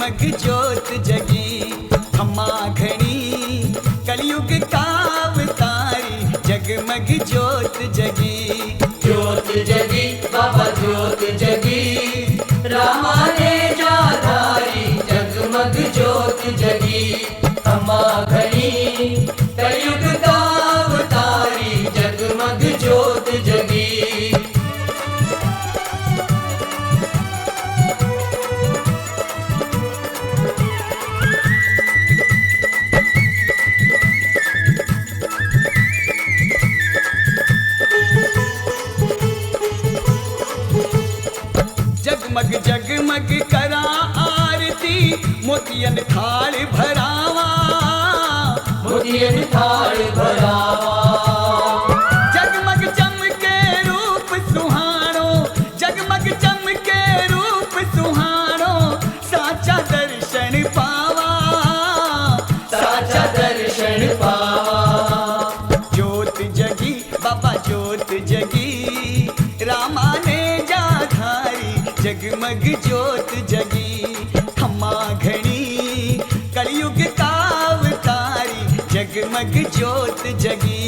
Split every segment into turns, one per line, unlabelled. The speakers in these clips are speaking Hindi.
जगमग ज्योत जगी। खम्मा घड़ी कलयुग का अवतारी, जगमग ज्योत जगी।
ज्योत जगी बाबा ज्योत जगी, रामा ने जाधारी जगमग ज्योत जगी। खम्मा घड़ी कलयुग का अवतारी, जगमग ज्योत जगी।
जगमग जगमग करा आरती, मोतियन थाल भरावा,
मोतियन थाल भरावा।
जगमग चमके रूप सुहानो, जगमग चमके रूप सुहानो, साचा दर्शन पावा,
साचा दर्शन पावा।
ज्योत जगी बाबा ज्योत जगी, रामा ने जाधारी जगमग ज्योत जगी। खम्मा घड़ी कलयुग का अवतारी, जगमग ज्योत जगी।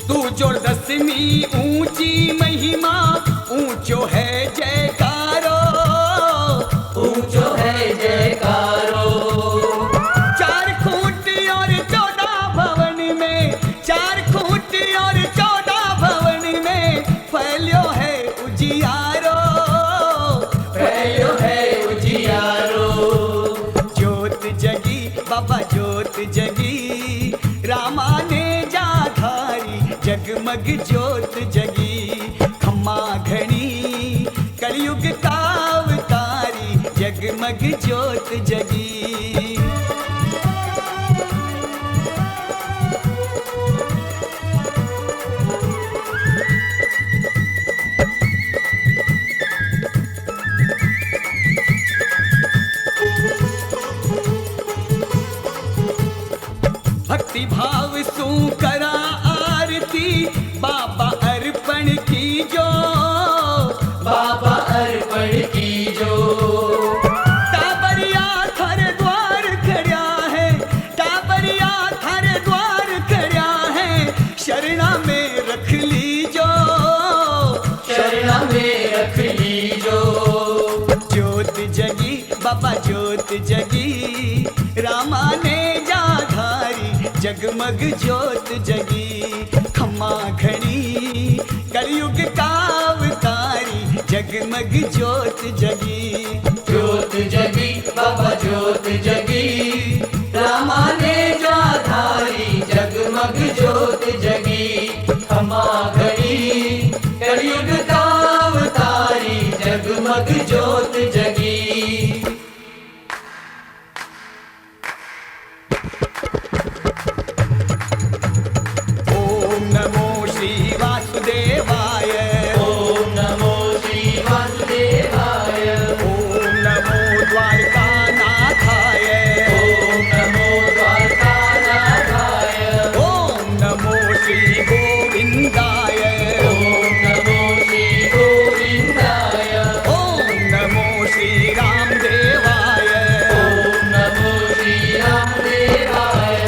तू जोड़ दसवीं ऊंची महिमा, ऊंचो है जयकारो,
ऊंचो है जयकारो।
चार खूंट और 14 भवन में, चार खूंट और 14 भवन में फैल्यो है उजियारो,
फैल्यो है उजियारो।
ज्योत जगी बाबा ज्योत जगी, रामा ने जाधारी जगमग ज्योत जगी। खम्मा घड़ी कलयुग का अवतारी, जगमग ज्योत जगी। भक्ति भाव सू करा आरती, बाबा अर्पण की जो,
बाबा अर्पण की जो।
टाबरिया थारे द्वार खड़ा है, टाबरिया थारे द्वार खड़ा है, शरणा में रख लीजो,
शरणा में रख लीजो।
ज्योत जगी बाबा ज्योत जगी, रामा ने जाधारी जगमग ज्योत जगी। खम्मा घड़ी कलयुग का अवतारी, जगमग ज्योत जगी।
ज्योत जगी बाबा ज्योत जगी, रामा ने जाधारी जगमग ज्योत जगी। खम्मा घड़ी कलयुग का अवतारी, जगमग ज्योत जगी।
ओम नमो श्री वासुदेवाय,
ओम नमो श्री वासुदेवाय।
ओम नमो द्वारकानाथाय,
ओम नमो द्वारकानाथाय।
ओम नमो श्री गोविंदाय,
ओम नमो श्री गोविंदाय।
ओम नमो श्री रामदेवाय,
ओम नमो श्री रामदेवाय।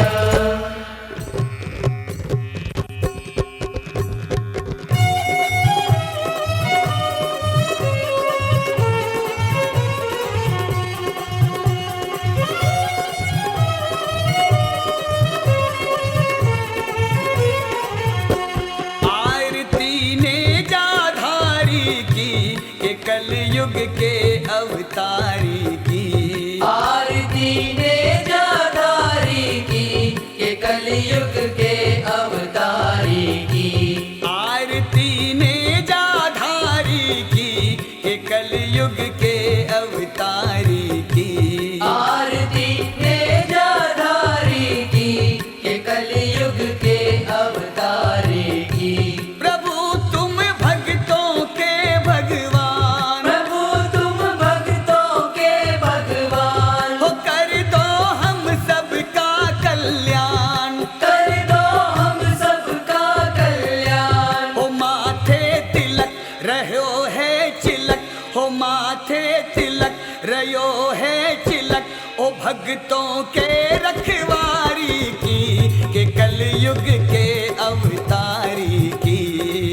आरती ने जाधारी की, ये कलयुग के अवतारी की।
आरती ने जाधारी की, ये कलयुग के अवतारी की।
आरती ने जाधारी की, ये कलयुग के अवतारी की।
आरती ने जाधारी की, ये कलयुग के अवतारी की।
प्रभु तुम भक्तों के भगवान,
प्रभु तुम भक्तों
है चिलक ओ भक्तों के रखवारी की, के कलयुग के अवतारी की।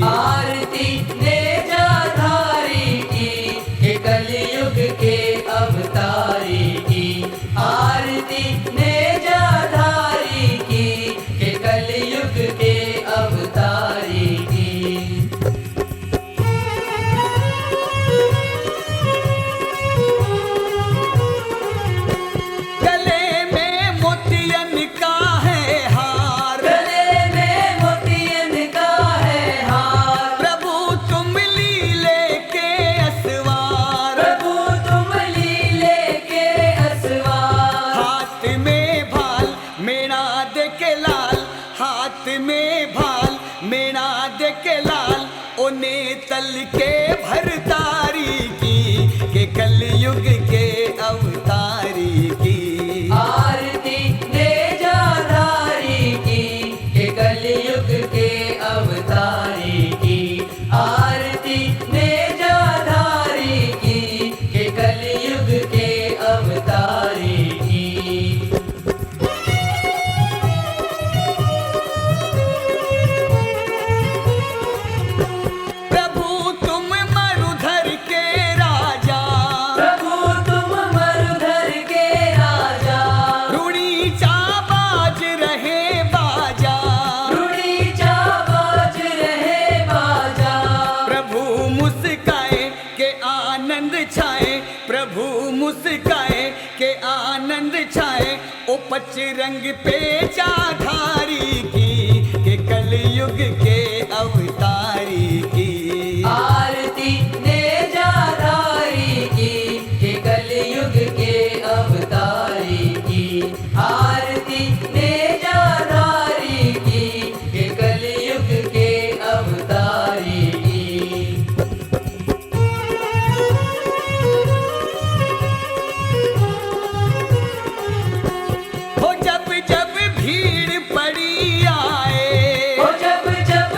आरती नेजाधारी की, के कलयुग के अवतारी की। आरती नेजाधारी की, के कलयुग के अवतारी की।
गले में मोतियन का है हार,
गले में मोतियन का है हार।
प्रभु तुम लीले के असवार,
प्रभु तुम लीले के असवार।
हाथ में भाल मेरा दे के लाल, हाथ में भाल मेरा दे के लाल, ओने तल के भरतारी की, के कलयुग के अवतारी की।
आरती नेजाधारी की, के कलयुग के अवतारी की। आरती नेजाधारी की, के कलयुग के अवतारी की।
प्रभु तुम मरुधर के राजा,
प्रभु तुम मरुधर के राजा।
रूड़ी चाबाज रहे बाजा,
रूड़ी चाबाज रहे बाजा।
प्रभु मुस्काए के आनंद छाए, प्रभु मुस्काए के आनंद छाए, ओ पचरंग पे चाधारी की, के कलयुग के अवतारी की।
आरती नेजाधारी की, के कलयुग के अवतारी की। आरती नेजाधारी की, के कलयुग के अवतारी की।
हो जब जब भीड़ पड़ी आए,
ओ जब जब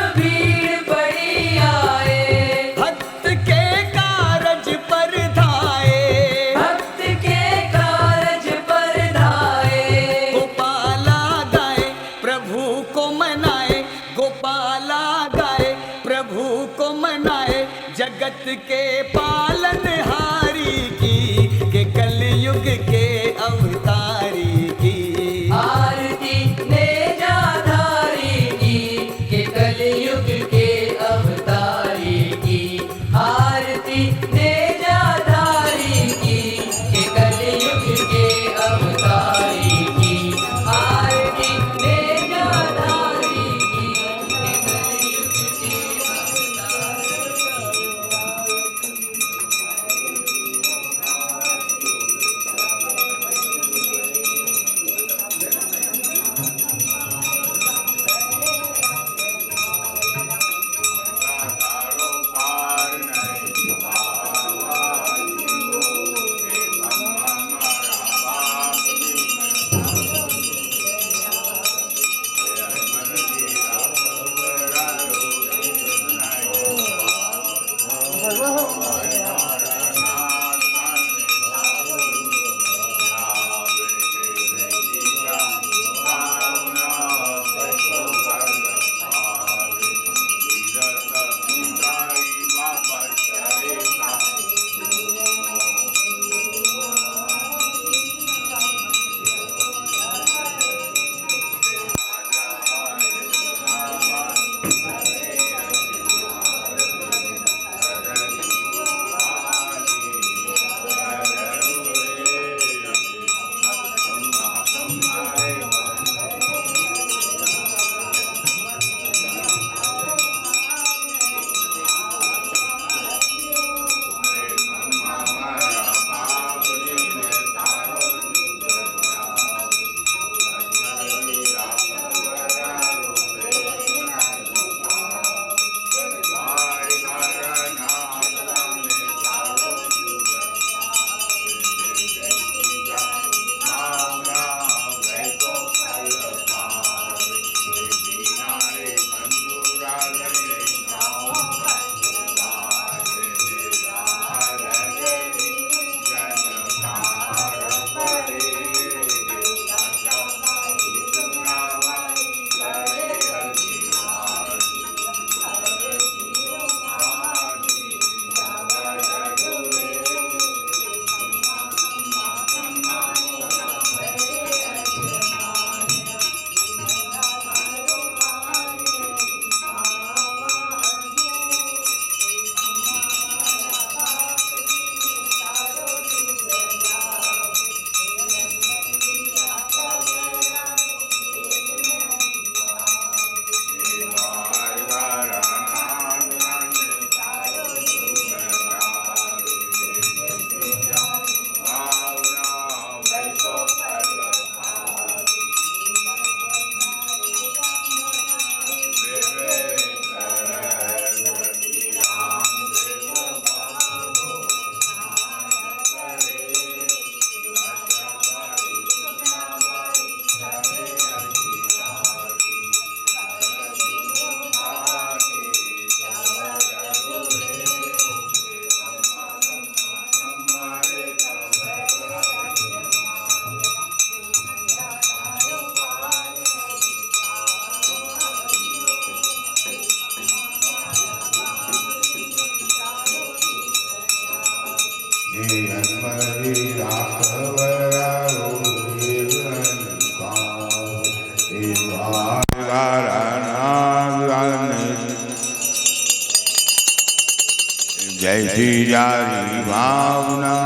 यारी भावना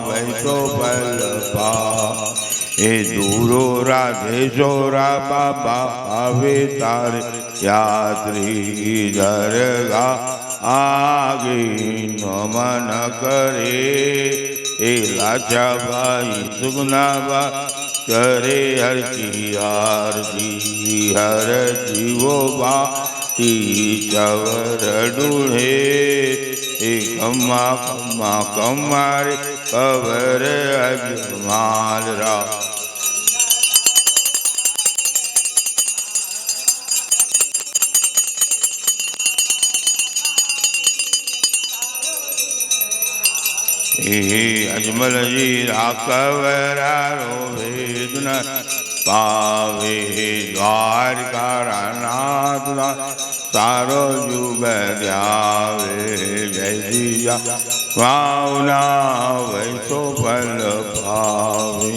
वैसो फल पा। ए दूरो राधे सोरा बाबा आवे तारे यात्री दरगा आगे नमन करे। ए लाचा भाई सुगना बा करे हर की आरती। हर जीवो बा की चवर डूढ़े। ए कम्मा कम्मा कम्मारे कवर अजमाल रा। अजमल जी राकवरा रोवेदन पावे। द्वारका नाथ सारो युग ध्यावे। जय जिया भावना वैसो फल पावे।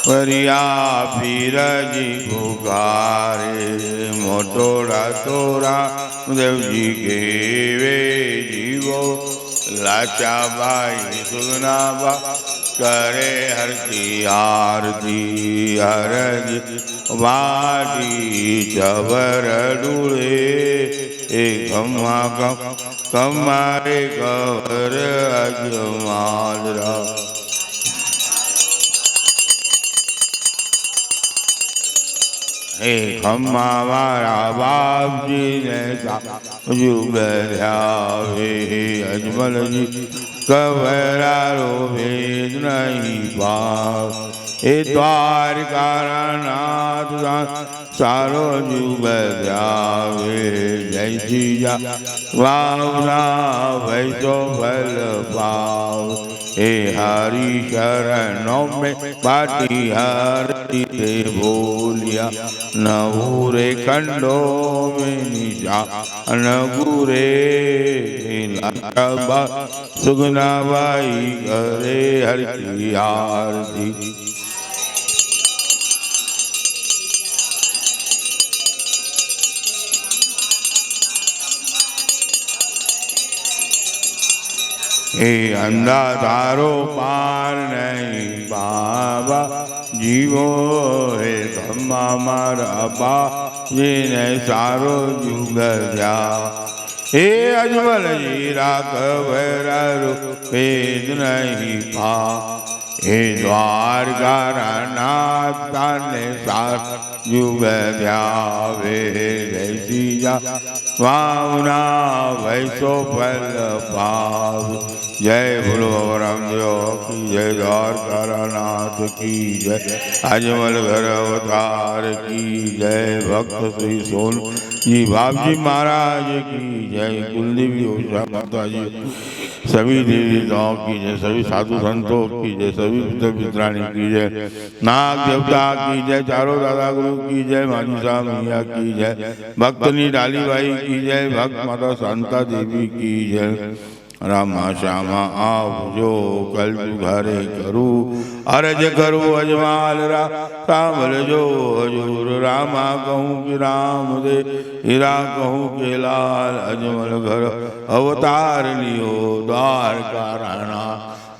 परिया पीर जी पुकारे मोटोरा तोरा देव जी के वे जीवो। लाचा बाई सुगना बा करे हर की आरती। हर जी वाटी चवर डूढ़े। ए कम्मा कम्मारे कवर अजमाल रा। खम्मा मारा बाप जी ने युग ध्यावे। अजमल जी कवरा रोवेद नहीं पाव। ए द्वारका नाथ सारो युग ध्यावे। जय सिया भावना वैसो फल पाव। ए हरि शरणों में बाटी हरि ते बोलिया। नवूरे खंडों में निशा नगुरे। लाचा सुगना बाई करे हरि की आरती। ए अंधा तारो पार नहीं बाबा जीवो। हे खम्मा मारा बा जिने सारो युग ध्या। हे अजमल जी राघवरा वेद नहीं पा। हे द्वारका नाथ ने सार युग ध्यावे। जय सिया भावना वैसो फल पाव। जय बोलो रामदेव की जय। द्वारका नाथ की जय। अजमल घर अवतार की जय। भक्त श्री सोन जी बाप जी महाराज की जय। कुलदेवी उषा माता जी सभी देवी देवताओं की जय। सभी साधु संतों की जय। सभी पितरानी की जय। नाग देवता की जय। चारों दादा गुरु की जय। माजी साहब मैया की जय। भक्तनी डाली बाई की जय। भक्त माता शांता देवी की जय। रामा श्यामा आप जो कल घरे करू। अरज करू अजमाल रा सामल जो हजूर। रामा कहूँ कि राम दे हीरा कहूँ के लाल। अजमल घर अवतार लियो द्वारका राणा।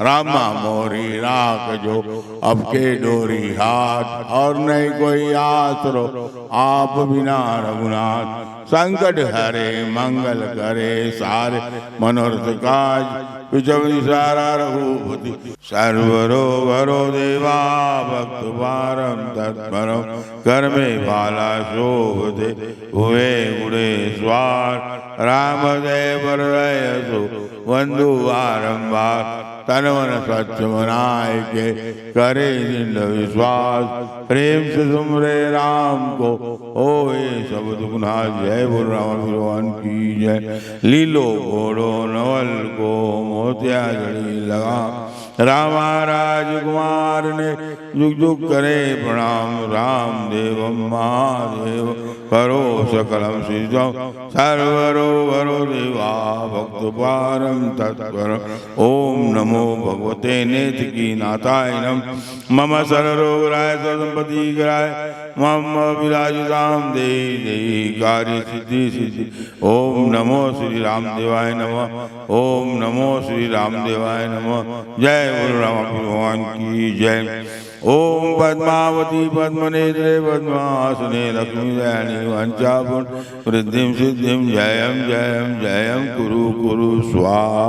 रामा मोरी राख जो अब के डोरी हाथ। और नहीं कोई आसरो आप बिना रघुनाथ। संकट हरे मंगल करे सारे मनोरथ काज। विचवनी सारा रघुपति सर्वरो वरो देवा। भक्त पारम तत्परम कर में भाला शोभते। हुए गुड़े स्वार राम जय हृदय सो बंधु बारंबार। तन मन सच मनाए के करे दृढ़ विश्वास। प्रेम से सुमरे राम को होए सब दुख नाश। जय बोल राम भगवान की जय। लीलो घोड़ो नवल को मोतिया जड़ी लगा। रामा राजकुमार ने जुग जुग करे प्रणाम। राम देव महादेव करो सकलम सिद्धम सर्वरो वरो देवा भक्त पारम तत्पर। ओम नमो भगवते नेत्र की नाथाय नमः। मम सर्वरोगराय सर्वसंपत्ति कराय मम विराजिताम देहि कार्य सिद्धि सिद्धि। ओम नमो श्री रामदेवाय नमः। ओम नमो श्री रामदेवाय नमः। जय बोलो राम भगवान की जय। ओम पद्मावती पद्मनेत्रे पद्मासने लक्ष्मीदयानि वंचापुन वृद्धिं सिद्धिं जयं जयं जयं कुरु कुरु स्वाहा।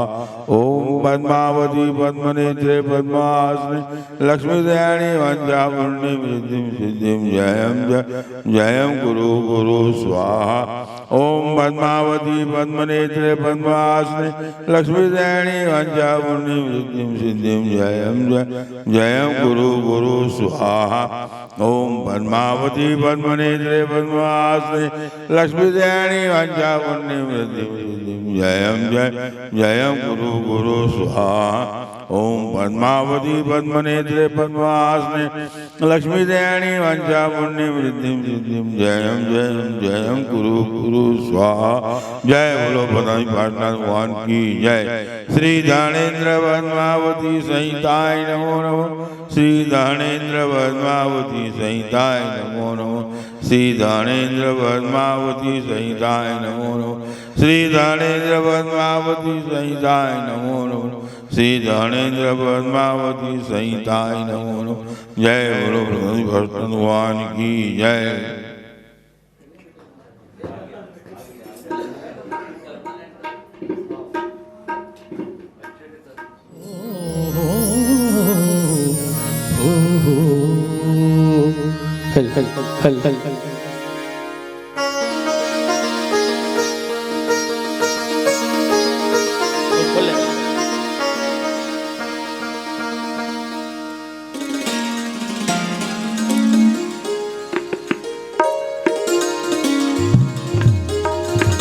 ओम पद्मावती पद्मनेत्रे पद्मासने लक्ष्मीदयानि वंचापुण्य वृद्धिं सिद्धिं जयं जयं कुरु कुरु स्वाहा। ओम पद्मावती पद्मनेत्रे पद्मासने लक्ष्मीदयानि वंचापुण्य वृद्धिं सिद्धिं जयं जयं कुरु कुरु स्वाहा। ओम पद्मावती पद्मनेत्रे पद्मासने लक्ष्मीदयानि वंचापुण्य वृद्धिं सिद्धिं जयं जयं कुरु कुरु स्वाहा। ओम पद्मावती पद्मनेत्रे पद्मासने लक्ष्मीदयानि वंचापुण्य वृद्धिं सिद्धिं जयं जयं कुरु कुरु स्वाहा। जय बोलो पद्मावती भगवान की जय। श्री धनेन्द्र पद्मावती संहिताय नमो नमः। श्री धनेन्द्र पद्मावती संहिताय नमो नमः। श्री धनेन्द्र पद्मावती संहिताय नमो नमः। श्री धनेन्द्र पद्मावती संहिताय नमो नमः। श्री धनेन्द्र पद्मावती संहिताय नमो नमः। जय बोलो भगवान की जय।
हल हल हल हल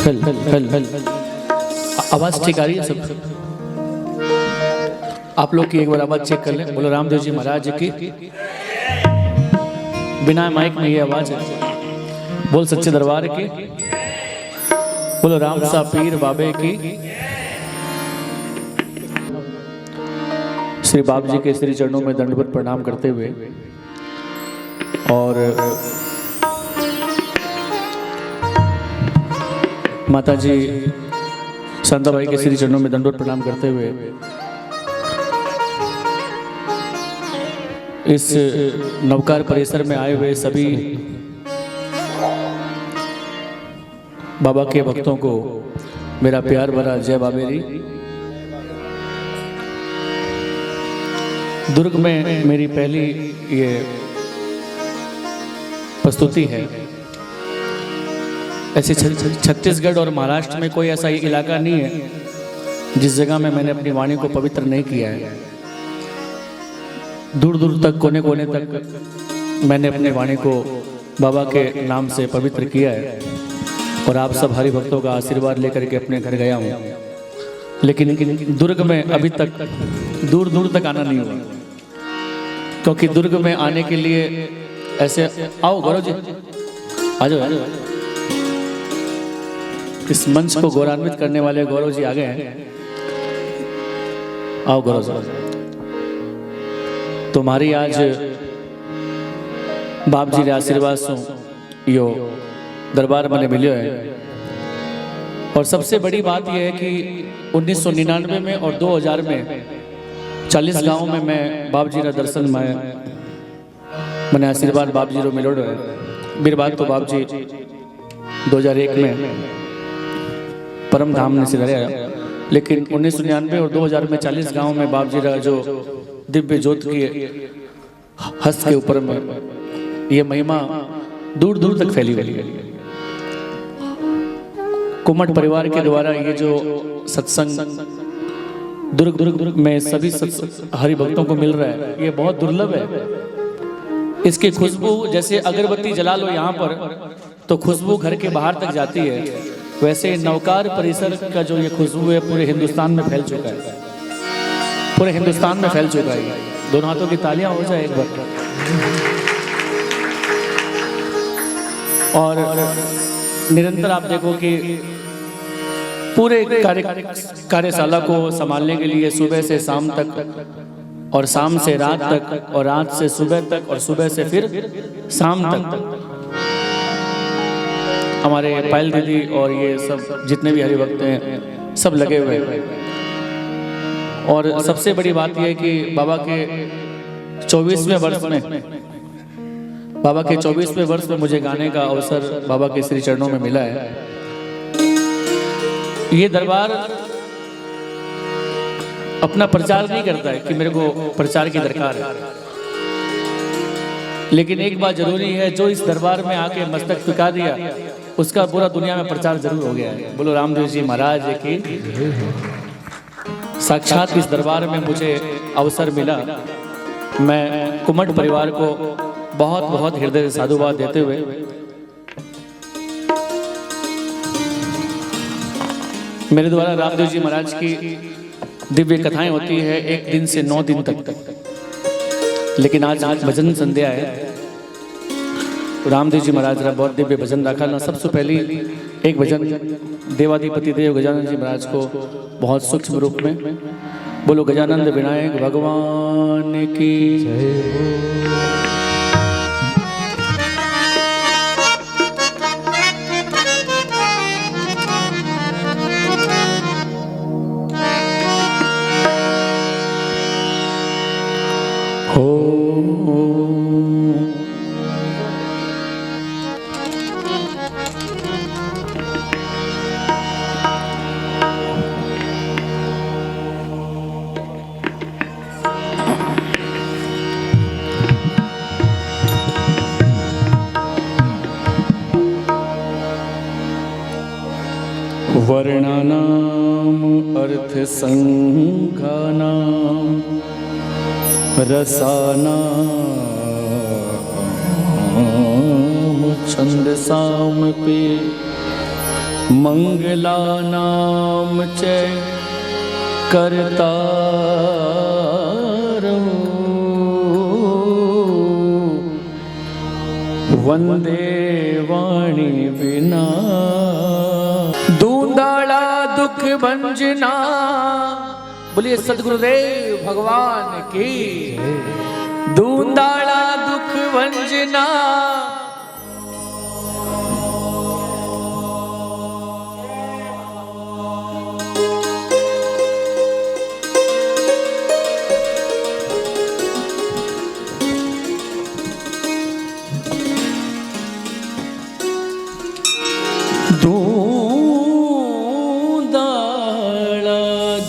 हल हल हल हल आवाज ठीक आ रही है सब? आप लोग की एक बार आवाज चेक कर लें। बोलो रामदेव जी महाराज की। बिना माइक में ये आवाज है। बोल सच्चे दरबार की। बोलो राम सा पीर बाबे की। श्री बाप जी के श्री चरणों में दंडवत प्रणाम करते हुए और माता जी शांता भाई के श्री चरणों में दंडवत प्रणाम करते हुए इस नवकार परिसर में आए हुए सभी बाबा के भक्तों को मेरा प्यार भरा जय बाबेरी। दुर्ग में मेरी पहली ये प्रस्तुति है। ऐसे छत्तीसगढ़ और महाराष्ट्र में कोई ऐसा इलाका नहीं है जिस जगह में मैंने अपनी वाणी को पवित्र नहीं किया है। दूर दूर तक कोने कोने तक मैंने अपने वाणी को बाबा के नाम से पवित्र किया है और आप सब हरि भक्तों का आशीर्वाद लेकर के अपने घर गया हूँ। लेकिन दुर्ग में अभी तक दूर दूर तक आना नहीं हुआ, क्योंकि दुर्ग में आने के लिए ऐसे आओ गौरव जी आ जाओ। इस मंच को गौरवान्वित करने वाले गौरव जी आ गए हैं। आओ गौरव जी। तुम्हारी आज बाप जी रे आशीर्वाद सो यो दरबार मने मिलियो है। और सबसे बड़ी बात यह है कि 1999 में और 2000 में 40 गांव में मैं बाप जी रा दर्शन में मैंने आशीर्वाद बाप जी रो मिलो है। मेरी बात तो बाप जी 2001 में परम धाम ने सिधारे, लेकिन 1999 और 2000 में 40 गांव में बाप जी रा जो दिव्य ज्योत की हस्त के ऊपर में ये महिमा दूर दूर तक फैली हुई है। कुमट परिवार के द्वारा ये जो सत्संग दुर्ग में सभी हरि भक्तों को मिल रहा है, ये बहुत दुर्लभ है। इसकी खुशबू जैसे अगरबत्ती जला लो यहाँ पर तो खुशबू घर के बाहर तक जाती है, वैसे नवकार परिसर का जो ये खुशबू है पूरे हिंदुस्तान में फैल चुका है। पूरे हिंदुस्तान में फैल चुका है। दोनों हाथों की तालियां हो जाए एक बार। और निरंतर आप देखो कि पूरे कार्यशाला को संभालने के लिए सुबह से शाम तक और शाम से रात तक और रात से सुबह तक और सुबह से फिर शाम तक हमारे पायल दीदी और ये सब जितने भी हरिभक्त हैं सब लगे हुए हैं। और सबसे बड़ी बात यह है कि बाबा के 24वें वर्ष में मुझे गाने का अवसर बाबा के श्री चरणों में मिला है। ये दरबार अपना प्रचार नहीं करता है कि मेरे को प्रचार की दरकार है, लेकिन एक बात जरूरी है, जो इस दरबार में आके मस्तक झुका दिया उसका पूरा दुनिया में प्रचार जरूर हो गया है। बोलो रामदेव जी महाराज की। साक्षात इस दरबार में मुझे अवसर मिला। मैं कुमट परिवार को बहुत बहुत हृदय से साधुवाद देते हुए मेरे द्वारा रामदेव जी महाराज की दिव्य कथाएं होती है 1 दिन से 9 दिन तक, लेकिन आज भजन संध्या है। रामदेव जी महाराज ने बहुत दिव्य भजन रखा ना। सबसे पहली एक भजन देवाधिपति देव गजानन जी महाराज को बहुत सूक्ष्म रूप में। बोलो गजानंद विनायक भगवान की वर्णानाम अर्थ संघानाम रसानाम छंदसाम पे मंगलानाम च कर्तारं वंदे वाणी विना दूंदाड़ा दुख भंजना। बोलिए सदगुरुदेव भगवान की। दूंदाड़ा दुख भंजना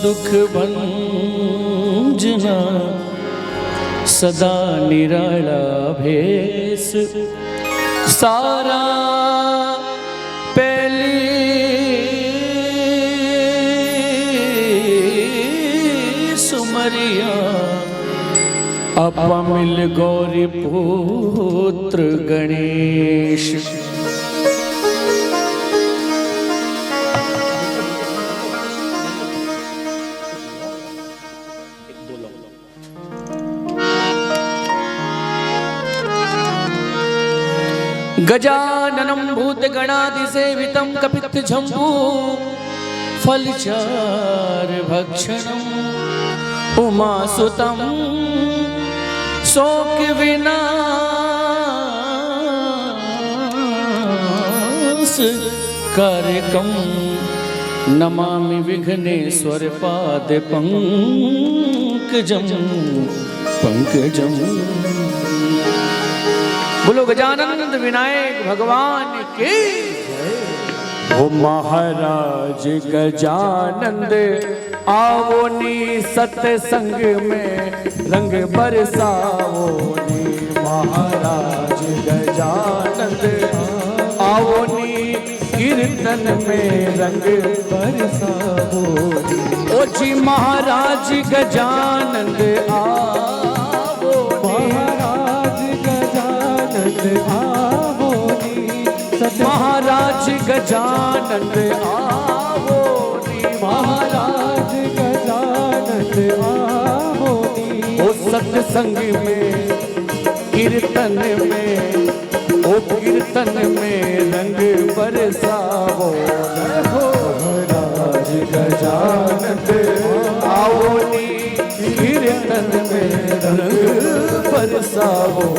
दुख भंजना सदा निराला भेस सारा पहली सुमरिया अपा मिल गौरी पुत्र गणेश। गजाननं भूतगणाधिसेवितं कपित्थजम्बू फलचार भक्षणम् उमासुतं शोक विनाश कारकं नमामि विघ्नेश्वर पाद पंकजं पंकजं। बोलो गजानंद विनायक भगवान की। ओ महाराज गजानंद आओ नी सत्संग में रंग बरसाओ नी। महाराज गजानंद आओ नी कीर्तन में रंग बरसाओ नी। ओ जी महाराज गजानंद आओ महाराज गजानंद आओ नी। महाराज गजानंद आओ नी। महाराज गजानंद आओ सत्संग में कीर्तन में, ओ कीर्तन में रंग बरसाओ। जय हो महाराज गजानन आओ नी, कीर्तन में रंग बरसाओ।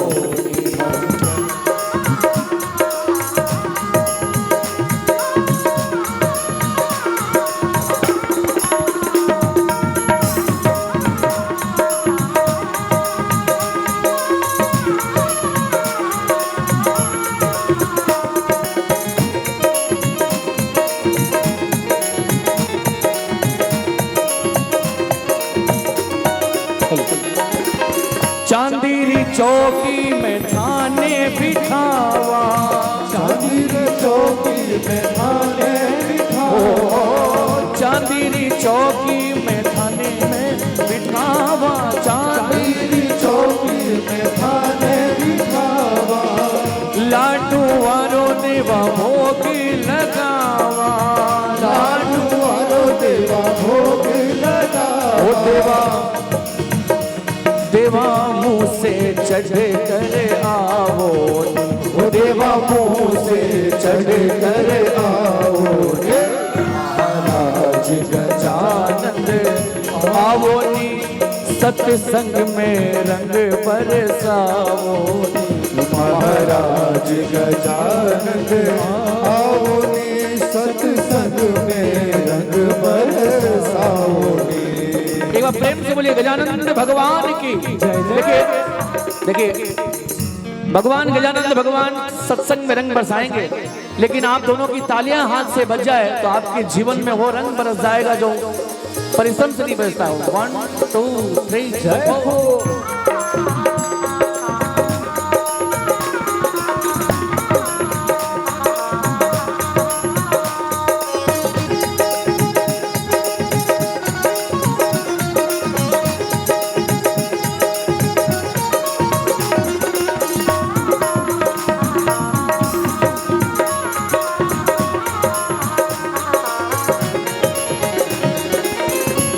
चांदीरी चौकी में थाने बिठावा, चांदीरी चौकी में थाने बिठावा, चांदीरी चौकी में थाने में बिठावा, चांदीरी चौकी में थाने बिठावा। लाडू वारो देवा भोग लगावा, लाडू वारो देवा भोग लगावा। ओ देवा देवा मुँह से चढ़ कर आओ, ओ देवा मुँह से चढ़ कर आओ। महाराज गजानन आओ नी, सत्संग में रंग बरसाओ। महाराज गजानन आओ नी, सत्संग में रंग बरसाओ। एक बार प्रेम से बोलिए गजानंद भगवान की जय। देखिए भगवान गजानंद भगवान सत्संग में रंग बरसाएंगे, लेकिन आप दोनों की तालियां हाथ से बज जाए तो आपके जीवन में वो रंग बरस जाएगा जो परिश्रम से नहीं बरसता हो। 1 2 3 जय हो।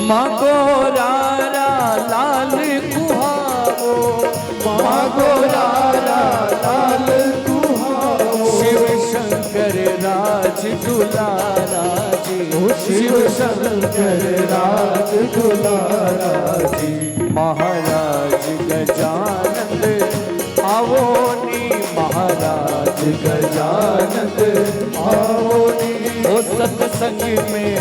मागो रारा लाल कुहावो, मागो रारा लाल कुहावो। शिव शंकर राज दुलारा जी, शिव शंकर राज दुलारा जी। महाराज गजानन आओ नी, महाराज गजानन आओ नी। ओ सत्संग में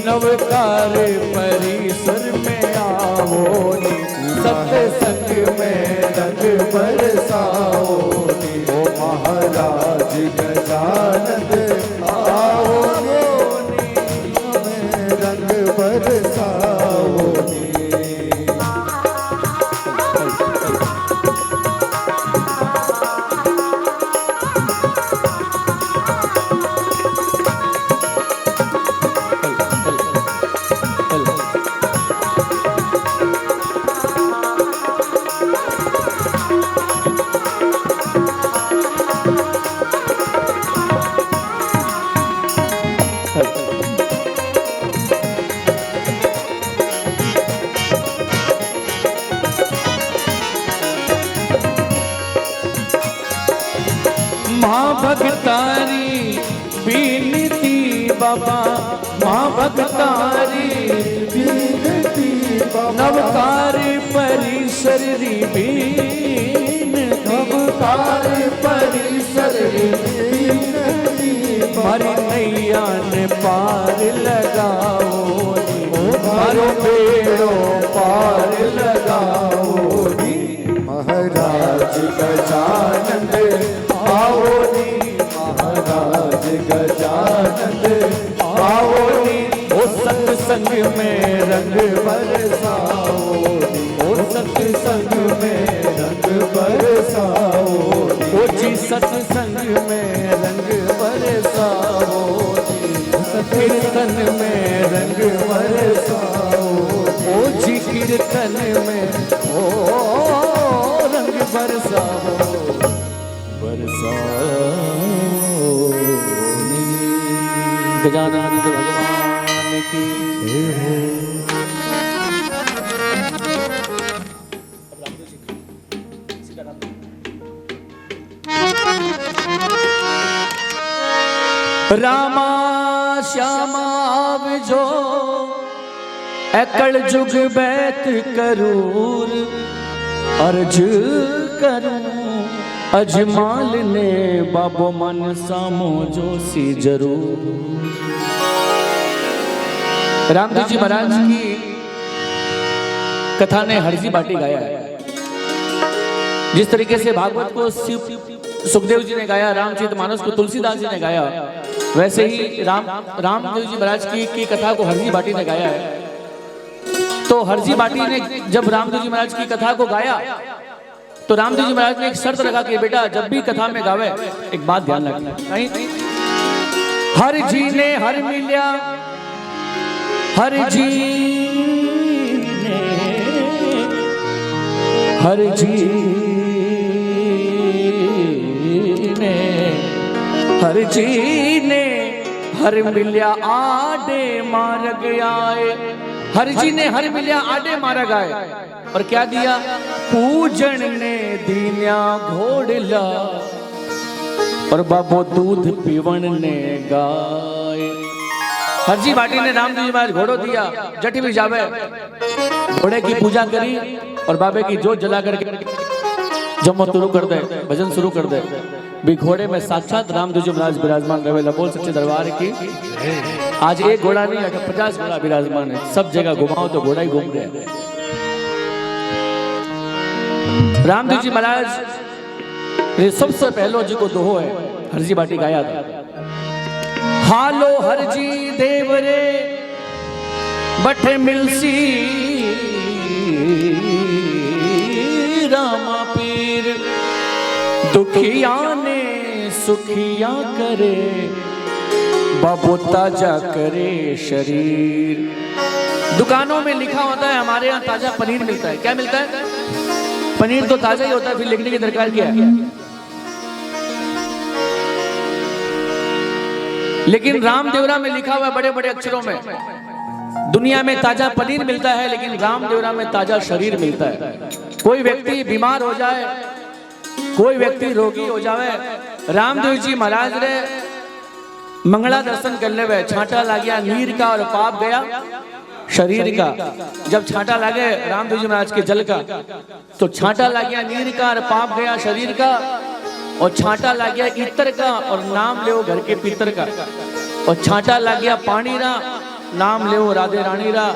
नवकार परिसर में आओ नी, सत्संग में रंग बरसाओ नी। ओ महाराज गजानन आओ नी, हमें रंग बरसाओ नी। माँ भगतारी बीनती बाबा, माँ भगतारी बीनती बाबा। नवकार परिसर री बीन, नवकार परिसर री बीनती। मारी नैया ने पार लगाओ, मारो बेड़ो पार लगाओ। महाराज गजानन आओ नी, महाराज गजानन आओ नी। ओ सत्संग में रंग बरसाओ नी, ओ सत्संग में रंग बरसाओ नी। ओ जी सत्संग में रंग बरसाओ नी, कीर्तन में रंग बरसाओ। ओ जी कीर्तन में ओ रंग बरसाओ, गजानंद भगवान की जय हो। रामा श्यामा आवजो एकड़ जुग बैत करूर अर्ज करूं अजमाल ने बाबो मन सामो जोशी जरूर। रामदेव जी महाराज की कथा ने हरजी बाटी गाया है। जिस तरीके से भागवत को सुखदेव जी ने गाया, रामचरितमानस को तुलसीदास जी ने गाया, वैसे ही रामदेव जी महाराज की कथा को हरजी बाटी ने गाया है। तो हरजी बाटी ने जब रामदेव जी महाराज की कथा को गाया तो रामदेव जी महाराज ने एक शर्त लगा कि बेटा जब भी कथा में गावे एक बात ध्यान रखना, हर जी ने हर मिलिया, हर जी ने हर जी ने हर जी ने हर मिलिया आडे मार गया। हर जी ने हर मिलिया आडे मारा गाय और क्या दिया, पूजन ने दीन्या घोड़ला और बाबो दूध पीवन ने गाय। हरजी बाटी ने रामदेव जी महाराज घोड़ो दिया, जटी भी जावे, घोड़े की पूजा करी और बाबे की जोत जला करके जमो शुरू कर दे, भजन शुरू कर दे। भी घोड़े में साक्षात रामदेव जी महाराज विराजमान रहे। बोल सच्चे दरबार की। आज एक घोड़ा नहीं 50 घोड़ा विराजमान है, सब जगह घुमाओ तो घोड़ा ही घूम गए। रामदेव जी महाराज सबसे पहलो जी को दोहो है हरजी बाटी गाया था। हालो हरजी देव रे बठे मिलसी रामा पीर, दुखिया ने सुखिया करे बाबू ताजा करे शरीर। दुकानों में लिखा होता है हमारे यहाँ ताजा पनीर मिलता है। क्या मिलता है? पनीर तो ताजा ही होता है, फिर लिखने की दरकार क्या है? लेकिन रामदेवरा में लिखा हुआ है बड़े बड़े अक्षरों में, दुनिया में ताजा पनीर मिलता है लेकिन रामदेवरा में ताजा शरीर मिलता है। कोई व्यक्ति बीमार हो जाए, कोई व्यक्ति रोगी हो जाए, रामदेव जी महाराज ने मंगला दर्शन कर ले, छांटा लग गया नीर का और पाप गया शरीर का। जब छांटा लगे रामदेव जी महाराज के जल का तो छांटा लग गया नीर का और पाप गया शरीर का, और छांटा लग गया इत्र का और नाम ले घर के पितर का, और छांटा लग गया पानी रा नाम ले राधे रानी रा,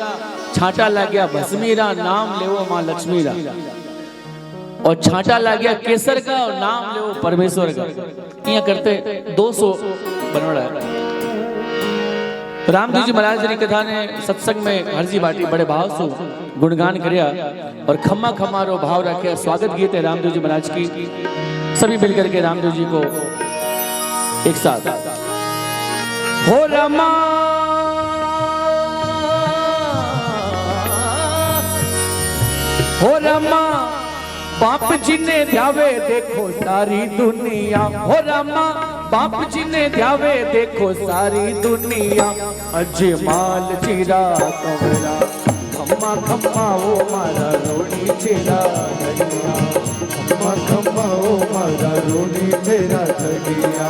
छांटा लग गया भस्मी रा नाम ले माँ लक्ष्मी रा, और छांटा लग गया केसर का और नाम ले परमेश्वर का। यहाँ करते 200 बन रहा है। रामदेव जी महाराज की कथा ने सत्संग में हरजी बाटी बड़े भाव से गुणगान करिया और खम्मा खम्मा रो भाव रखे। स्वागत गीत है रामदेव जी महाराज की। सभी मिलकर के रामदेव जी को एक साथ हो रमा हो रमा बाप जी ने ध्यावे देखो सारी दुनिया, हो रमा बाप जी ने ध्यावे देखो सारी दुनिया, अजमाल चिरा कमरा खम्मा खम्मा वो मारा रोनी चिरा धनिया, खम्मा खम्मा वो मारा रोनी चिरा धनिया,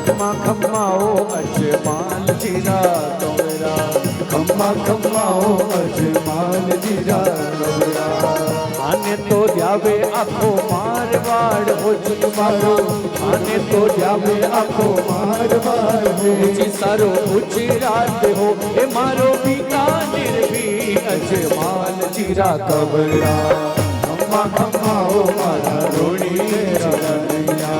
खम्मा खम्मा वो अजमाल चिरा कमरा, खम्मा खम्मा वो अजमाल चिरा कमरा। आने तो ध्यावे आखो मारवाड़ हो मारो, आने तो ध्यावे आखो मारवाड़ हो ऊंची सारो ऊंची रात हो ए मारो बीकानेर भी अजमाल चिरा कबरा, खम्मा खम्मा हो मारा रोणी तेरा धनिया,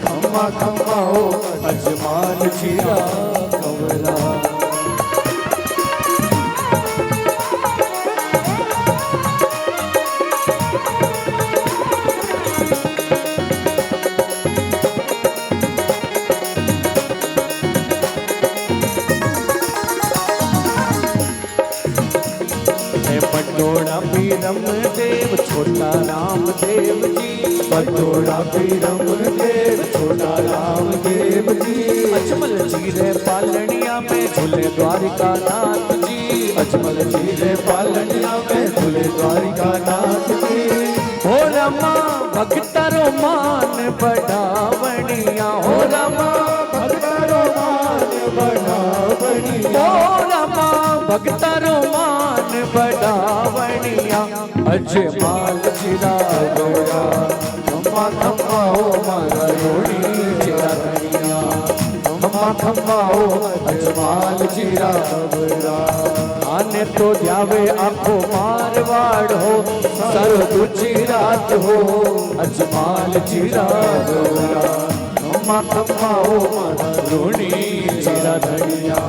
खम्मा खम्मा हो अजमाल चिरा कबरा। पटोड़ा पीरम देव छोटा राम देव जी, पटोड़ा पीरम देव छोटा राम देव जी, अजमल जीरे पालनिया में झूले द्वारिका नाथ जी, अजमल जीरे पालनिया में झूले द्वारिका नाथ जी। हो रमा भक्तरो मान बढ़ावनिया, हो रमा भक्तरो मान
भक्तारो मान बढ़ावणिया अजमाल चिरा गया खम्मा खम्मा हो मारा रोणी चिरा धनिया खम्मा खम्मा हो अजमाल चिरा गया आने तो ध्यावे आखो मारवाड़ हो सर दूची रात हो अजमाल चिरा गया खम्मा खम्मा हो मारा रोणी चिरा धनिया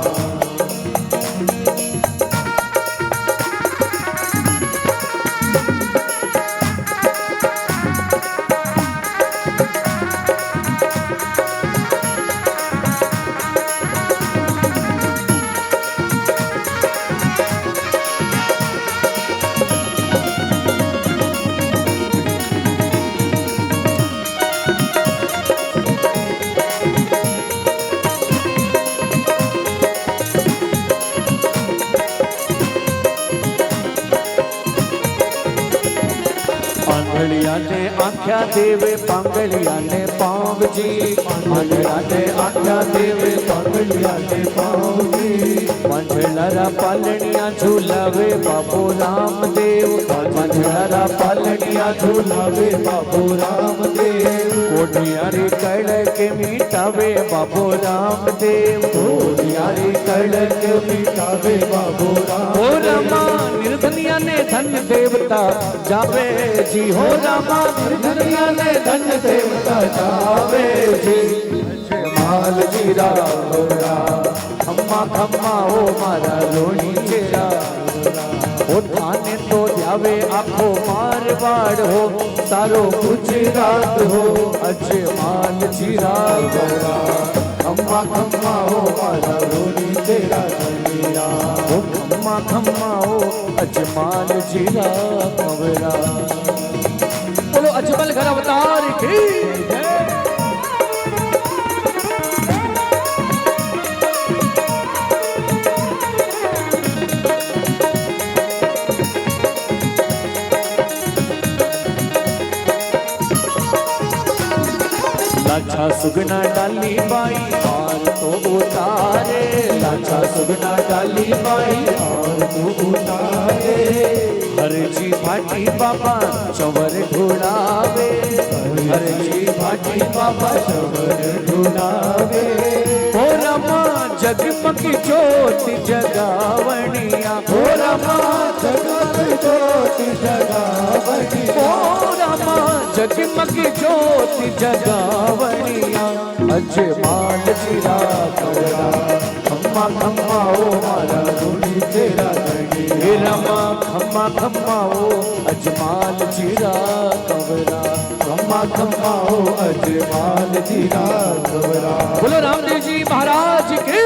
आंधळिया ने आख्या देवे पांगलिया ने पाव जी आंधळिया ने आख्या देवे पांगलिया ने पाव जी मंझलरा पालनिया झूलावे बाबू रामदेव मंझलरा पालनिया झूलावे बाबू रामदेव कोठियारी कड़ के मिटावे बाबू रामदेव कोठियारी कड़ के मिटावे बाबू राम निर्धनिया ने धन देवता जावे जी हो रामा निर्धनिया ने धन देवता जावे जी माल जीरा गोरा खम्मा खम्मा हो मारा रोणी चेरा ओ थाने तो जावे आखो मारवाड़ हो सारो गुजरात हो अजमाल जीरा गोरा खम्मा खम्मा हो मारा रोणी चेरा धनिया ओ खम्मा खम्मा हो अजमाल जीरा कवरा बोलो अजमल घर अवतार की लाछा सुगना डाली बाई और तो उतारे लाछा सुगना डाली बाई और तो उतारे हर जी भाटी बाबा चवर ढूंढावे हर जी भाटी बाबा चवर ढूंढावे हो रमा जगमगी ज्योति जगावणिया हो रमा जगमगी ज्योति जगावणिया हो रमा जगमगी ज्योति जगावणिया अजमाल चिरा कवरा खम्मा खम्मा हो मारा रोणी तेरा धनी रमा खम्मा खम्मा हो अजमाल चिरा कवरा खम्मा खम्मा हो अजमाल चिरा कवरा बोलो रामदेव जी महाराज की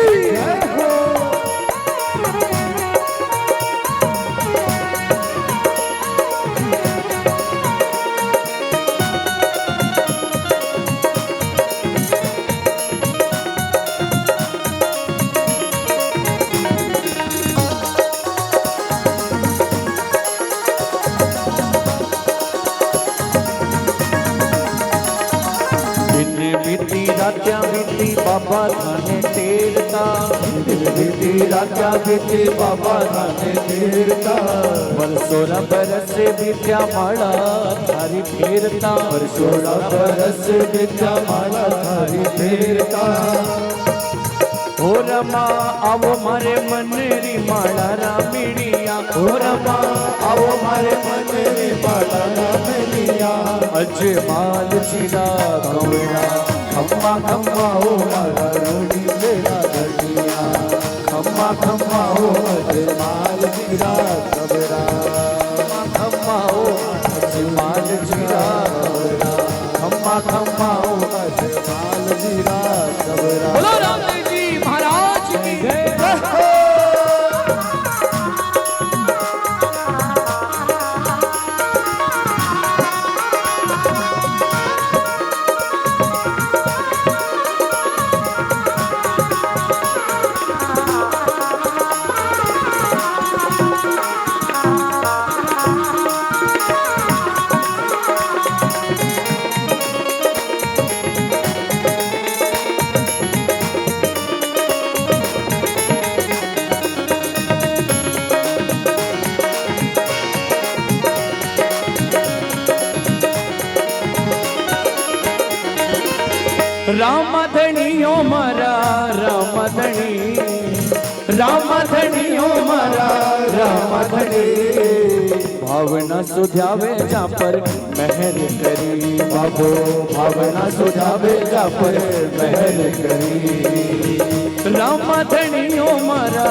राजा बीती बाबा थाने तेरता बीती राजा बीती बाबा थाने तेरता बरसोरा बरस विद्या माला थारी फेरता बरसोरा बरस विद्या माला थारी फेरता हो रमा आवो मारे मनरी माला रामिणिया हो रमा आवो मारे मनरी माला रामिणिया अजमाल चिरा कवरा खम्मा खम्मा हो मारा रोणी तेरा धनिया खम्मा खम्मा हो अजमाल चिरा कवरा खम्मा हो अजमाल चिरा कवरा खम्मा खम्मा हो अजमाल चिरा कवरा बोलो रामदेव जी महाराज की जय रामधणियो मारा रामधणी, रामधणियो मारा रामधणी। भावना सुझावे जा पर मेहर करी बाबो, भावना सुझावे जा पर मेहर करी। रामधणियो मारा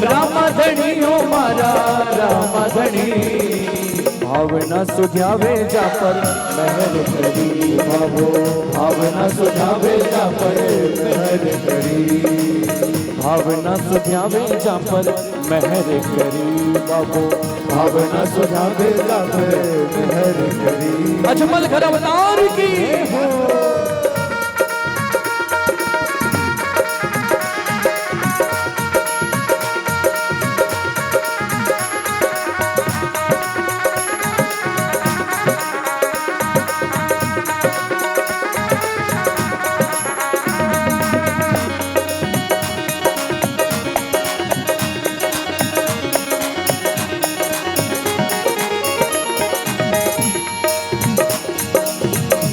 रामधणियो मारा रामधणी। भावना सुझावे जा पर मेहर करी बाबो, भावना सुझावे जा पर मेहर करी। भावना सुझावे जा पर मेहर करी बाबो, भावना सुझावे जा पर मेहर करी। अजमल घर अवतार की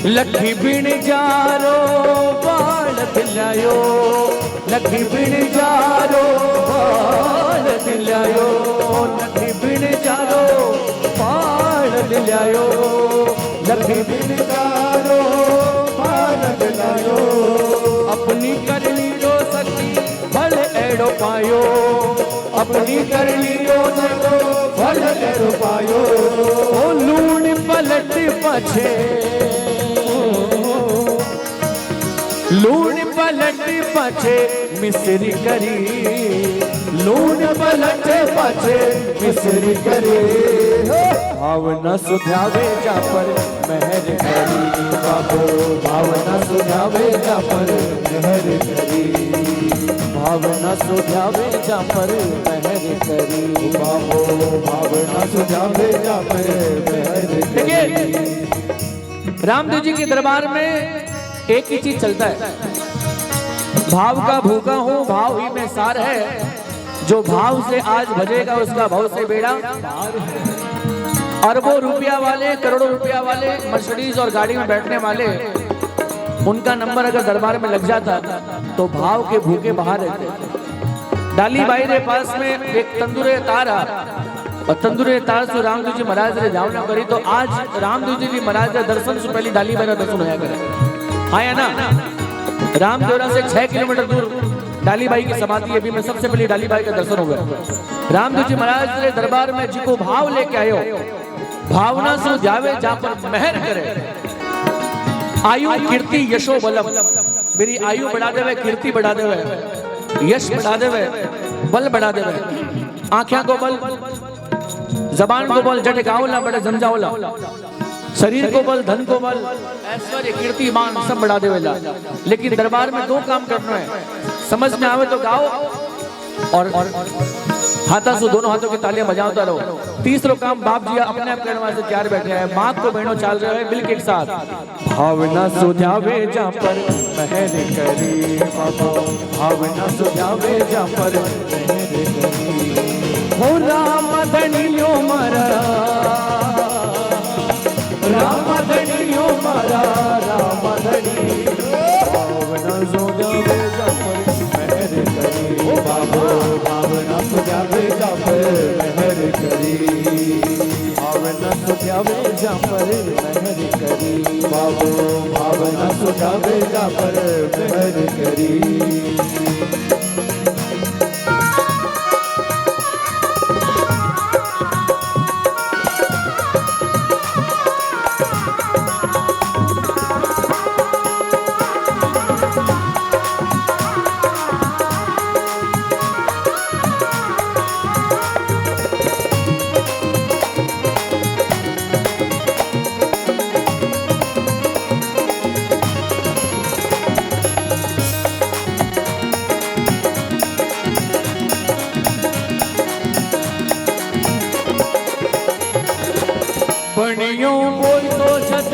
लखी बिन जारो बाल दिलायो, लखी बिन जारो बाल दिलायो, लखी बिन जारो बाल दिलायो, लखी बिन जारो बाल दिलायो। अपनी करनी रो सकी फल एड़ो पायो, अपनी करनी रो सको फल एड़ो पायो। ओ लूण पलट पछे, लूण पलट पछे मिस्री करी, लूण पलट पछे मिस्री करी। भावना सुझावे जा पर मेहर करी बाबो, भावना सुझावे जा पर मेहर करी। भावना सुझावे जा पर मेहर करी बाबो, भावना सुझावे जा पर मेहर करी। रामदेव जी के दरबार में एक ही चीज चलता है, भाव का भूखा हूँ भाव ही में सार है। जो भाव से आज भजेगा उसका भाव से बेड़ा। अरबों रुपया वाले, करोड़ों रुपया वाले मर्सिडीज और गाड़ी में बैठने वाले, उनका नंबर अगर दरबार में लग जाता तो भाव के भूखे बाहर रहते। डाली बाई के पास में एक तंदूरे तार और तंदूरे तार से रामदेव जी महाराज ने जावना करी, तो आज रामदेव जी महाराज के दर्शन से पहले डाली बाई का दर्शन होया करे। हाँ या ना? रामदेवरा से 6 किलोमीटर दूर डाली बाई की समाधि है, अभी मैं सबसे पहले डाली बाई का दर्शन हो गया। रामदेव जी महाराज के दरबार में जी को भाव लेके आयो, भावना से जावे जा पर मेहर करे। आयु कीर्ति यशो बलम, मेरी आयु बढ़ा देवे, कीर्ति बढ़ा देवे, यश बढ़ा देवे, बल बढ़ा देवे। आँखों को बल, जबान को बल, जट गावला बड़े समझावला, शरीर को बल, धन को बल, ऐश्वर्य कीर्ति मान सब बढ़ा देवेला। लेकिन दरबार में 2 काम करना है, समझ में आवे तो गाओ और हाथा से दोनों हाथों की तालियां बजाता रहो। तीसरा काम बाप जी अपने आप करने वाले तैयार बैठे हैं, माँ को बहनों चाल रहे हैं मिलके एक साथ। भावना सुझावे जा पर मेहर करी बाबा, भावना सुझावे जा पर मेहर करी। हो रामधणियो मारा, रामधणियो मारा रामधणी। भावना सुझावे जा पर मेहर करी बाबो, भावना सुझावे जा पर मेहर करी। भावना सुझावे जा पर मेहर करी बाबो, भावना सुझावे जा पर मेहर करी। बणियों बोल तो छत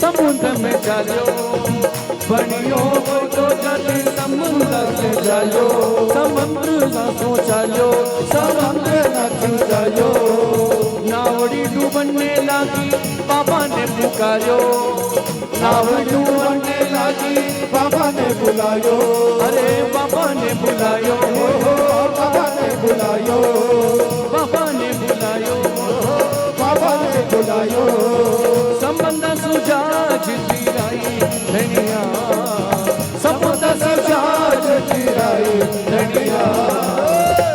समुद्र में चलो, बनियो तो जति समुद्र से जायो, समुद्र न सोचायो, समुद्र न सोचायो। नावड़ी डूबने लगी बाबा ने पुकारो, नावड़ी डूबने लगी बाबा ने बुलायो, अरे बाबा ने बुलायो, बाबा ने बुलायो, बाबा ने बुलायो, बाबा ने बुलायो। संबंध सुझा चिराई धनिया, संबंध सुझा चिराई धनिया।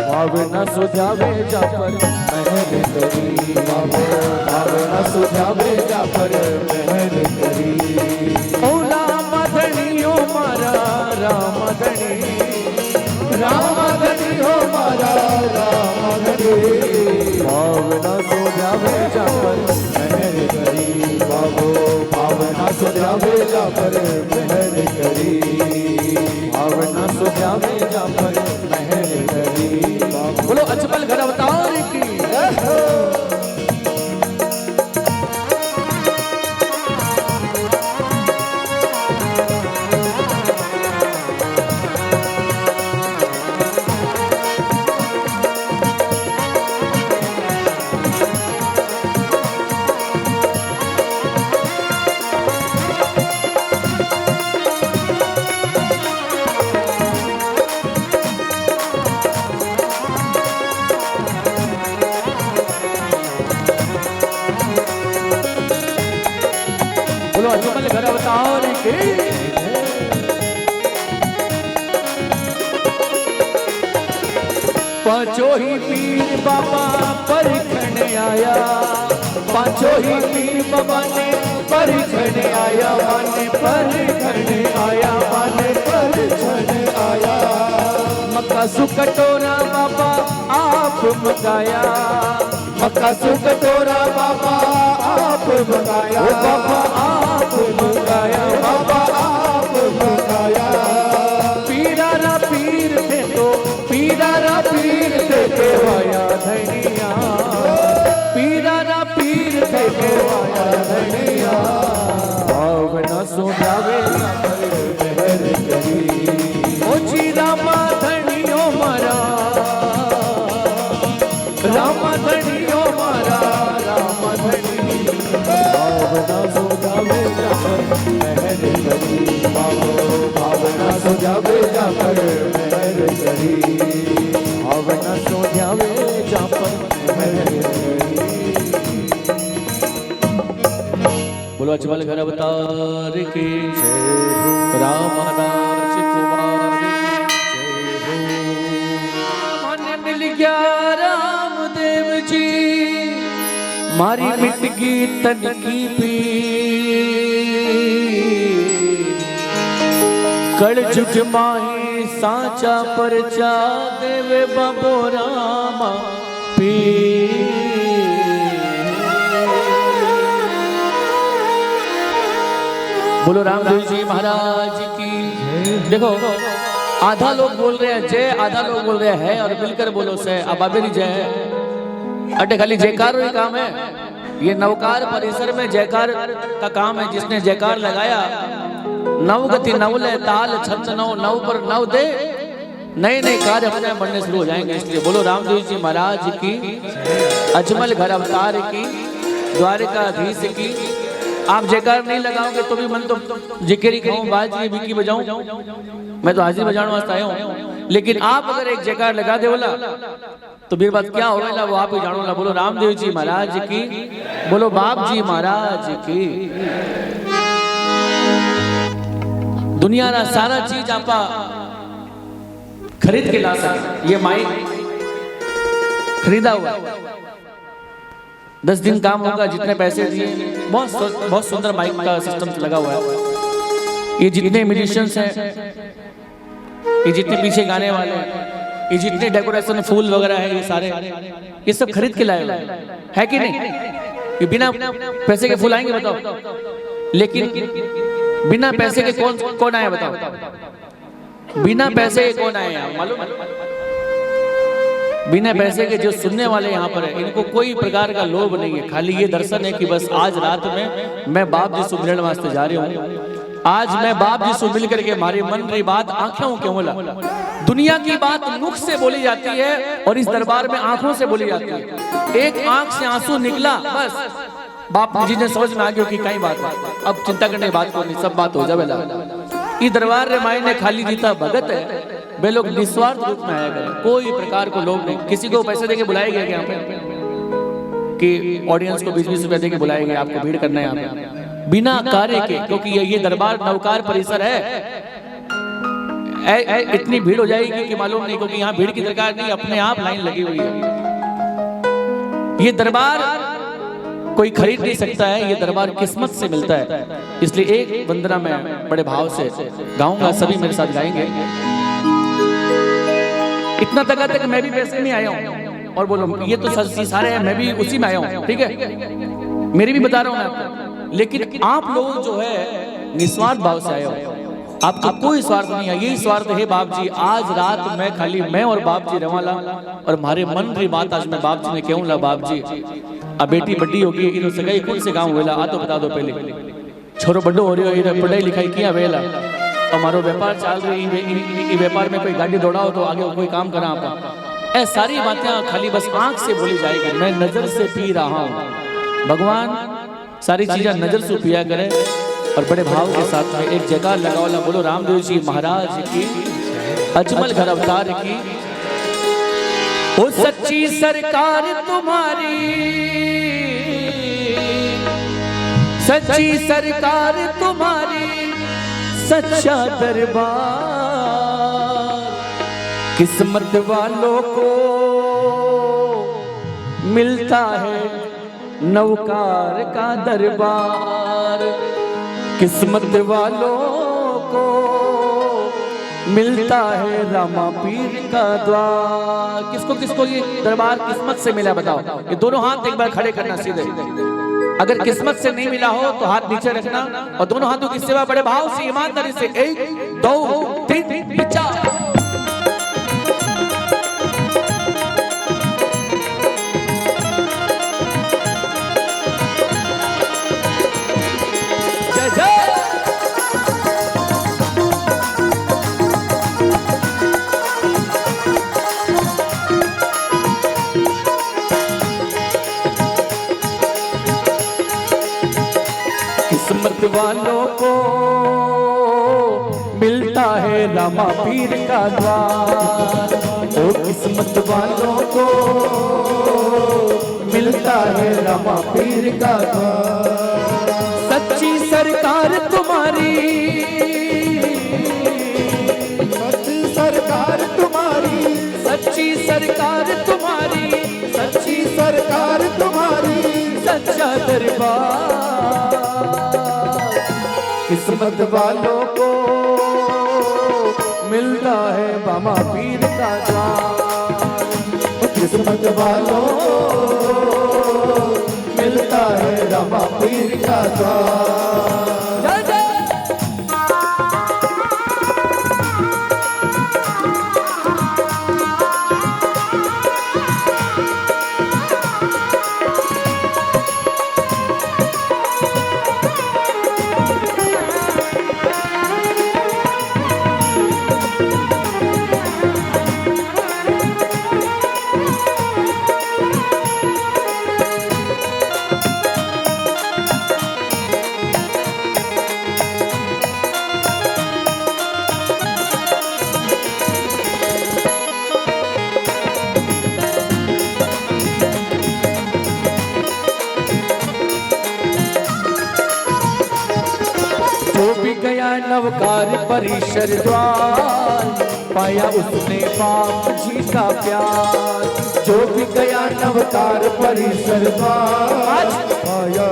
भावना सुझावे जा पर मेहर करी, भावना सुझावे जा पर मेहर करी। ओ राम धनी हो मारा राम धनी, राम धनी हो मारा राम धनी। भावना सुझावे जा पर मेहर करी, भावना सुझावे जा पर मेहर करी, भावना सुझावे जा पर मेहर करी। बोलो अजमल घर अवतार की। बोलो अजमल घर अवतार की। पांचों ही पीर बाबा परखने आया, पांचों ही पीर बाबा ने परखने आया, माने परखने आया, माने परखने आया। मक्का सुकटोरा बाबा आप मगाया, मक्का सुकटोरा बाबा आप मगाया, बाबा आप मगाया, बाबा आप मगाया। पीरारा पीर थे तो पीरारा पीर थे केवाया धनिया, पीरारा पीर थे केवाया धनिया। भावना सुझावे मेहर करी, ओ जी रामा धनियो मारा, राम धनियो मारा राम धनी। भावना सुझावे जा पर मेहर करी, भावना सुझावे जा पर मेहर करी, भावना सुझावे जा पर मेहर करी। बोलो अजमल घर अवतार की जय हो, राम राज कुमार की जय हो। मन मिल गया रामदेव जी, मारी मिट गई तन की पीर। कड़ झुक माही सांचा परचा देवे बाबो रामा पीर। बोलो रामदेव जी महाराज की। देखो आधा लोग बोल रहे हैं जय, आधा लोग बोल रहे हैं और मिलकर बोलो से। अब अभी नहीं जय है, अटे खाली जयकार ही काम है। ये नवकार परिसर में जयकार का काम है। जिसने जयकार लगाया, नव गति नवले ताल छंद नव, नव पर नव दे, नए नए कार्य अपने बनने शुरू हो जाएंगे। इसलिए बोलो रामदेव जी महाराज की, अजमल घर अवतार की, द्वारिकाधीश की। आप जयकार नहीं लगाओगे तो भी मन तो जिक्री कहूँ, बाजी बिकी बजाऊं, मैं तो हाजिर बजाने वास्ते आया हूँ। लेकिन आप अगर एक जयकार लगा दे बोला तो फिर बात क्या हो रहा है वो आप ही जानो ना। बोलो रामदेव जी महाराज की, बोलो बाप जी महाराज की। दुनिया ना सारा चीज आपा खरीद के ला सके। ये माइक खरीदा हुआ, 10 दिन काम होगा, जितने पैसे दिए। बहुत सुंदर माइक का सिस्टम लगा हुआ है। ये जितने म्यूजिशियंस हैं, ये जितने पीछे गाने वाले हैं, ये जितने डेकोरेशन फूल वगैरह है, ये सारे ये सब खरीद के लाए हुए है कि नहीं? ये बिना पैसे के फूल आएंगे बताओ? लेकिन बिना पैसे के कौन आया बताओ? बिना पैसे के कौन आए यहाँ मालूम है? बिना पैसे के जो सुनने वाले यहाँ पर है, इनको कोई प्रकार का लोभ नहीं है। खाली ये दर्शन है कि बस आज रात में मैं बाप जी सुमिरन वास्ते जा रही हूँ, आज मैं बाप जी से मिल करके हमारे मन की बात आंखों के बोला। दुनिया की बात मुख से बोली जाती है और इस दरबार में आंखों से बोली जाती है। एक आंख से आंसू निकला बस बाप जी ने समझ में आ गया कि कई बात है, अब चिंता करने की बात को नहीं, सब बात हो जाए। ये दरबार रे माई ने खाली जीता भगत है, वे लोग निस्वार्थ रूप में आया करें, कोई प्रकार को लोग नहीं। किसी को पैसे देके बुलाए गए यहाँ पे कि ऑडियंस को 20-20 रुपए देके बुलाए गए, आपको भीड़ करना है यहाँ पे बिना कार्य के, क्योंकि ये दरबार नवकार परिसर है। इतनी भीड़ हो जाएगी कि मालूम नहीं, क्योंकि यहाँ भीड़ की दरकार नहीं, अपने आप लाइन लगी हुई है। ये दरबार कोई खरीद नहीं सकता है, ये दरबार किस्मत से मिलता है। इसलिए एक वंदना मैं बड़े भाव से गाऊंगा, सभी मेरे साथ गाएंगे। इतना तक मैं भी पैसे में आया हूँ और बोलो ये तो सारे हैं, मैं भी उसी में आया हूँ, ठीक है, मेरी भी बता रहा हूँ मैं आपको। लेकिन आप लोग जो है निस्वार्थ भाव से आए हो, आपका कोई स्वार्थ नहीं है। यही स्वार्थ है बाप जी, आज रात मैं खाली मैं और बाप जी रवाला और हमारे मन की बात आज मैं बाप जी ने कहूँ ला, बाप जी अब बेटी बड्डी होगी, इन्हों से गई कौन से गाँव वेला आ तो बता दो पहले, छोरो बड्डो हो रही हो, पढ़ाई लिखाई किया वेला, हमारो व्यापार चल रही, व्यापार में कोई गाड़ी दौड़ाओ तो आगे कोई काम करा आपका। ऐसी सारी बातें खाली बस आंख से बोली जाएगी, मैं नजर से पी रहा हूँ। भगवान सारी चीजें नजर से पिया करे और बड़े भाव के साथ में एक जगह लगाओला। बोलो रामदेव जी महाराज की, अजमल घर अवतार की। ओ सच्ची सरकार तुम्हारी, सच्ची सरकार तुम्हारी, सच्चा दरबार, किस्मत वालों को मिलता है नवकार का दरबार, किस्मत वालों को मिलता है रामा पीर का द्वार। किसको किसको ये दरबार किस्मत से मिला बताओ? ये दोनों हाथ एक बार खड़े करना सीधे। अगर किस्मत से नहीं मिला हो तो हाथ नीचे रखना और दोनों हाथों की सेवा बड़े भाव से ईमानदारी से 1 2 3 4। किस्मत वालों को मिलता है रामा पीर का द्वार, ओ किस्मत वालों को मिलता है रामा पीर का द्वार। सच्ची सरकार तुम्हारी, सच्ची सरकार तुम्हारी, सच्ची सरकार तुम्हारी, सच्ची सरकार तुम्हारी, सच्चा दरबार, किस्मत वालों को मिलता है बाबा पीर का द्वार, किस्मत वालों को मिलता है रामा पीर का द्वार। नवकार परिसर द्वार, पाया उसने बाप जी का प्यार, जो भी गया नवकार परिसर द्वार, पाया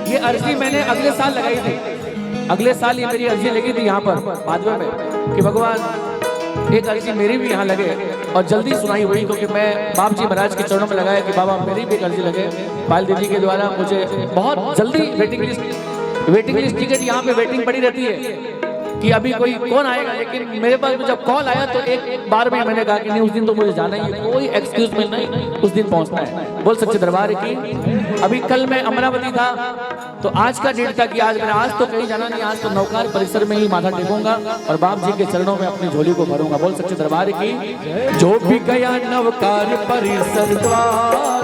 ये अर्जी मैंने अगले साल लगाई थी। अगले साल ये मेरी अर्जी लगी थी यहाँ पर माधवा में कि भगवान एक अर्जी मेरी भी यहाँ लगे और जल्दी सुनाई हुई, क्योंकि मैं बाप जी महाराज के चरणों में लगाया कि बाबा मेरी भी एक अर्जी लगे। पायल दीदी के द्वारा मुझे बहुत जल्दी वेटिंग लिस्ट टिकट यहाँ पे वेटिंग पड़ी रहती है कि अभी कोई कौन आएगा, लेकिन मेरे पास जब कॉल आया तो एक बार में मैंने कहा कि नहीं उस दिन तो मुझे जाना ही है, कोई एक्सक्यूज मिलना ही, उस दिन पहुंचना है। बोल सच्चे दरबार की। अभी कल मैं अमरावती था तो आज का डेट था कि आज मैंने आज तो कहीं जाना नहीं, आज तो नौकार परिसर में ही माथा टेकूंगा और बाप जी के चरणों में अपनी झोली को भरूंगा। बोल सच्चे दरबार की। जो भी गया नवकार परिसर द्वार,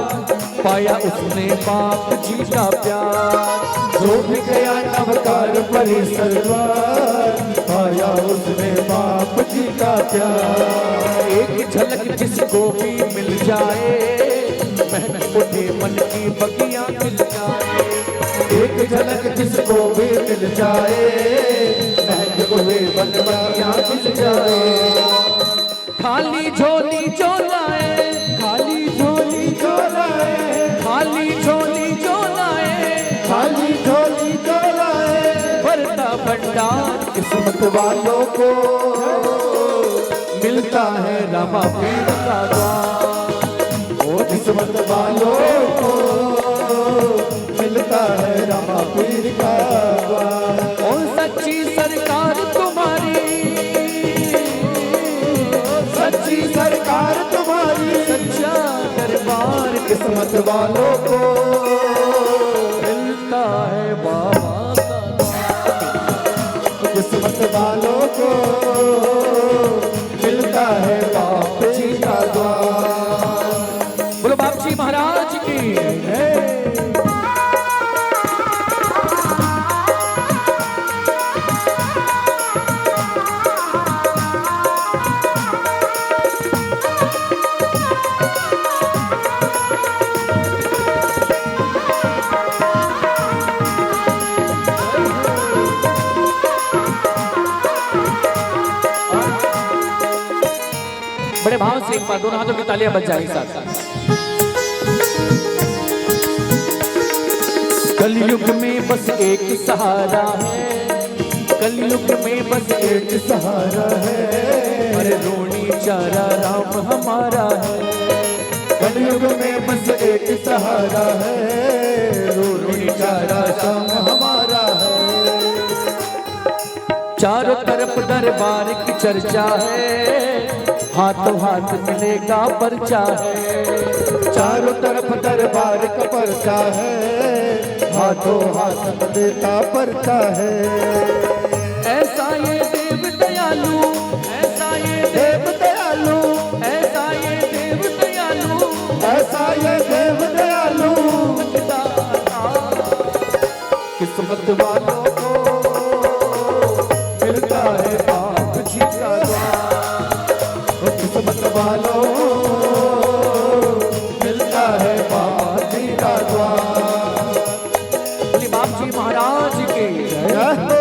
पाया उसने बाप जी का प्यार।
जो भी गया नवकार परिसर द्वार, पाया उसने बाप जी का प्यार।
एक झलक जिसको भी मिल जाए, महक उठे मन की बगियां खिल जाए।
एक झलक जिसको भी मिल जाए, महक उठे मन बगियां खिल जाए।
खाली झोली जो लाए,
खाली झोली जो लाए,
खाली झोली जो लाए,
खाली झोली जो लाए।
भरता भंडार
किस्मत वालों को
मिलता है रामा पीर का द्वार।
ओ किस्मत वालों को मिलता है रामा पीर का द्वार।
और सच्ची सरकार तुम्हारी,
सच्ची सरकार तुम्हारी,
सच्चा दरबार
किस्मत वालों को
मिलता है बाबा का द्वार।
किस्मत वालों को मिलता है बाप जी का द्वार।
बोलो बाप जी महाराज की। बड़े भाव से एक बार दोनों हाथों की तालियां बज जाए साथ साथ। कलयुग में बस एक सहारा है, कलयुग में बस एक
सहारा है,
अरे रोनी चारा राम हमारा है।
कलयुग में बस एक सहारा है, रोनी चारा शाम हमारा है।
चारों तरफ दरबार की चर्चा है, हाथों हाथ मिलेगा पर्चा है।
चारों तरफ दरबार का पर्चा है, हाथों हाथ देता पर्चा है।
ऐसा ये देव दयालु, ऐसा ये देव दयालु, ऐसा ये देव दयालु,
ऐसा ये देव दयालु,
किस्मत वालों को
मिलता है बाप जी का द्वार। किस्मत वालों मिलता है बाबा जी का द्वार।
बोली बाप जी महाराज के
जय हो।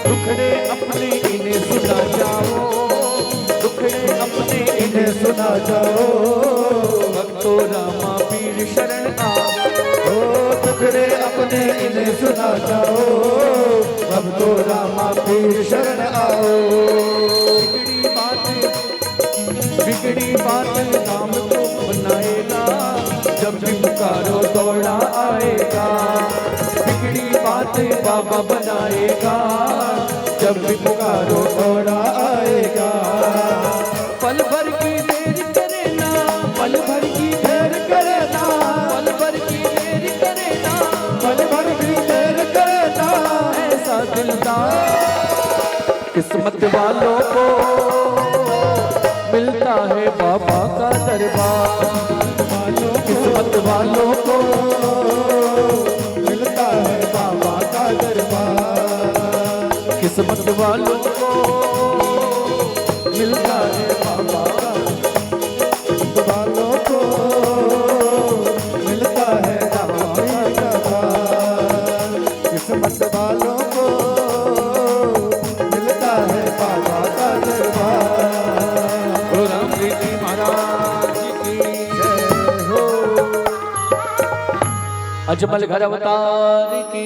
दुखड़े अपने इन्हें सुना जाओ, दुखड़े अपने इन्हें
सुना जाओ,
भक्तो रामा पीर शरण आओ।
ओ टुकड़े अपने इन्हें सुना जाओ, अब तो रामा पीर शरण आओ।
बिगड़ी बात नाम को बनाएगा, जब भी पुकारो दौड़ा आएगा। बिगड़ी बात बाबा बनाएगा,
जब भी पुकारो दौड़ा आएगा।
पल भर की देर करे ना, पल भर की
देर करे ना,
पल भर की देर करे ना,
पल भर की देर करे ना।
ऐसा दिलदार किस्मत वालों को मिलता है बाबा का दरबार।
किस्मत वालों को मिलता है बाबा का दरबार।
किस्मत वालों को मिलता है बाबा का।
किस्मत वालों को मिलता है बाबा का दरबार। किस्मत वालों को मिलता है बाबा का दरबार।
गुरु रामदेव जी महाराज की जय हो। अजमल घर अवतार की